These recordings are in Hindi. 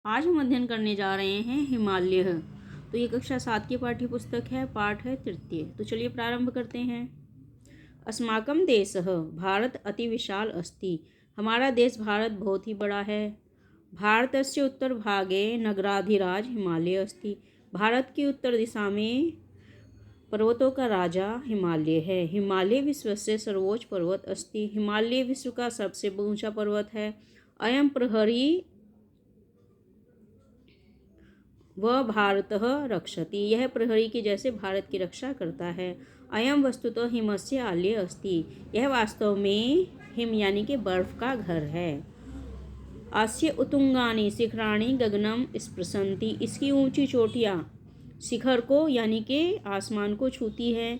आज हम अध्ययन करने जा रहे हैं हिमालय। तो ये कक्षा 7 की पाठ्य पुस्तक है, पाठ है तृतीय। तो चलिए प्रारंभ करते हैं। अस्माकं देशः भारत अति विशाल अस्ति। हमारा देश भारत बहुत ही बड़ा है। भारतस्य उत्तरभागे नगराधिराज हिमालय अस्ति। भारत की उत्तर दिशा में पर्वतों का राजा हिमालय है। हिमालय विश्वस्य सर्वोच्च पर्वत अस्ति। हिमालय विश्व का सबसे ऊंचा पर्वत है। अयं प्रहरी वह भारतः रक्षति। यह प्रहरी के जैसे भारत की रक्षा करता है। अयम वस्तुतः हिमस्य आलय अस्ति। यह वास्तव में हिम यानी कि बर्फ का घर है। अस्य उत्तुंगानि शिखराणि गगनम स्पृशन्ति। इसकी ऊंची चोटियाँ शिखर को यानी कि आसमान को छूती है।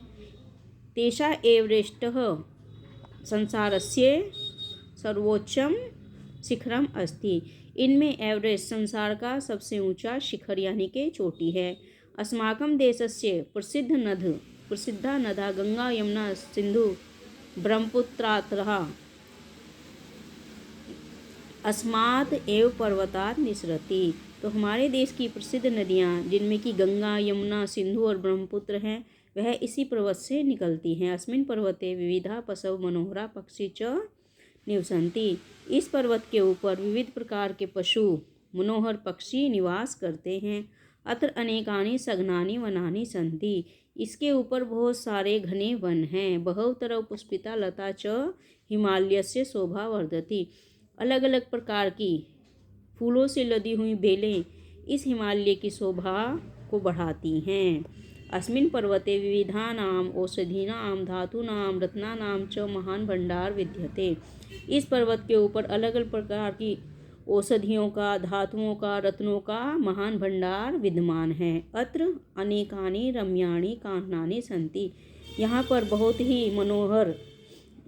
तेषा एवरेस्टः संसारस्य सर्वोच्चम शिखरम अस्ति। इनमें एवरेस्ट संसार का सबसे ऊंचा शिखर यानी कि चोटी है। अस्माकं देशस्य प्रसिद्धा नदा गंगा यमुना सिंधु ब्रह्मपुत्रातः अस्मात् एव पर्वतात् निसरति। तो हमारे देश की प्रसिद्ध नदियाँ जिनमें कि गंगा यमुना सिंधु और ब्रह्मपुत्र हैं, वह इसी पर्वत से निकलती हैं। अस्मिन् पर्वते विविधा पशव मनोहरा पक्षी च निवसन्ति। इस पर्वत के ऊपर विविध प्रकार के पशु मनोहर पक्षी निवास करते हैं। अत्र अनेकानि सघनानि वनानि सन्ति। इसके ऊपर बहुत सारे घने वन हैं। बहुतरव पुष्पिता लता च हिमालयस्य शोभा वर्धति। अलग अलग प्रकार की फूलों से लदी हुई बेलें इस हिमालय की शोभा को बढ़ाती हैं। अस्मिन् पर्वते विविधानाम् औषधीनां धातूनां रत्नानां च महान भंडार विद्यते। इस पर्वत के ऊपर अलग अलग प्रकार की औषधियों का, धातुओं का, रत्नों का महान भंडार विद्यमान है। अत्र अनेकानि रम्याणि काननानि सन्ति। यहाँ पर बहुत ही मनोहर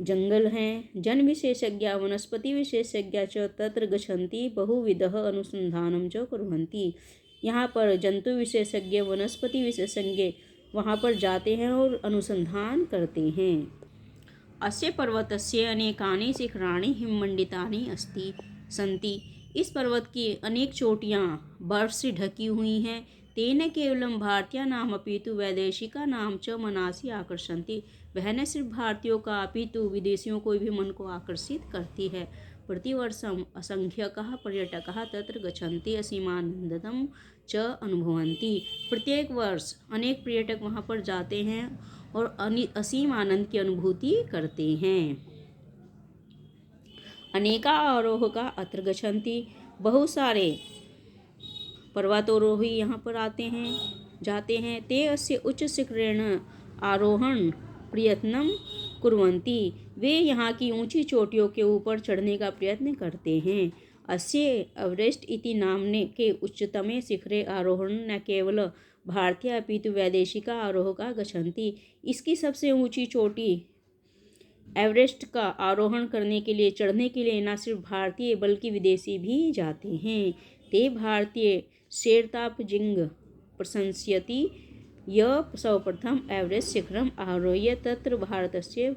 जंगल हैं। जन विशेषज्ञा वनस्पति विशेषज्ञा च तत्र गच्छन्ति बहुविधः अनुसंधानं च कुर्वन्ति। यहाँ पर जंतु विशेषज्ञ वनस्पति विशेषज्ञ वहाँ पर जाते हैं और अनुसंधान करते हैं। अस्य पर्वतस्य अनेकानि शिखराणि हिममण्डितानि सन्ति। इस पर्वत की अनेक चोटियाँ बर्फ से ढकी हुई हैं। तेन केवलं भारतीयानाम् अपितु वैदेशिकानां च मनांसि आकर्षन्ति। वह न सिर्फ भारतीयों का अपितु विदेशियों को भी मन को आकर्षित करती है। प्रतिवर्षम् असंख्यकाः पर्यटकाः तत्र गच्छन्ति असीमानन्दं च अनुभवन्ति। प्रत्येक वर्ष अनेक पर्यटक वहाँ पर जाते हैं और असीम आनंद की अनुभूति करते हैं। अनेका आरोहका अत्र गच्छन्ति। बहुत सारे पर्वतारोही यहाँ पर जाते हैं। ते अस्य उच्च शिखरेण आरोहण प्रयत्नं कुर्वन्ति। वे यहाँ की ऊंची चोटियों के ऊपर चढ़ने का प्रयत्न करते हैं। अस्य एवरेस्ट इति नाम्ने के उच्चतमे शिखरे आरोहण न केवल भारतीय अपितु वैदेशिका आरोहका गच्छन्ति। इसकी सबसे ऊंची चोटी एवरेस्ट का आरोहण करने के लिए, चढ़ने के लिए न सिर्फ भारतीय बल्कि विदेशी भी जाते हैं। ते भारतीय शेरतापजिंग प्रशंसयति य सर्वप्रथम एवरेस्ट शिखरम आरोह्य तत्र भारतस्य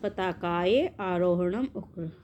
पताकाय आरोहणम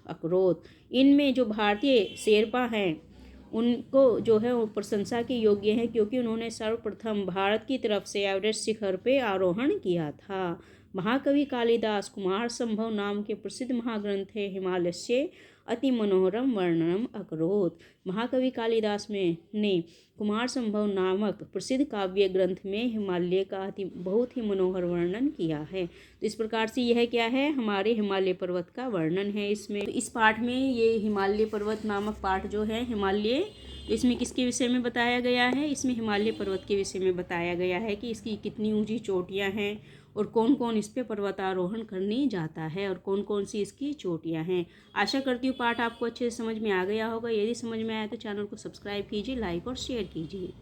अकरोत्। इनमें जो भारतीय शेरपा हैं उनको जो है वो प्रशंसा के योग्य हैं, क्योंकि उन्होंने सर्वप्रथम भारत की तरफ से एवरेस्ट शिखर पे आरोहण किया था। महाकवि कालिदास कुमार संभव नाम के प्रसिद्ध महाग्रंथ है हिमालयस्य अति मनोहरम वर्णनम अकरोत्। महाकवि कालिदास ने कुमार संभव नामक प्रसिद्ध काव्य ग्रंथ में हिमालय का बहुत ही मनोहर वर्णन किया है। तो इस प्रकार से यह क्या है, हमारे हिमालय पर्वत का वर्णन है इसमें। तो इस पाठ में ये हिमालय पर्वत नामक पाठ जो है हिमालय, इसमें किसके विषय में बताया गया है? इसमें हिमालय पर्वत के विषय में बताया गया है कि इसकी कितनी ऊंची चोटियां हैं और कौन कौन इस पे पर्वतारोहण करने जाता है और कौन कौन सी इसकी चोटियां हैं। आशा करती हूँ पाठ आपको अच्छे से समझ में आ गया होगा। यदि समझ में आया तो चैनल को सब्सक्राइब कीजिए, लाइक और शेयर कीजिए।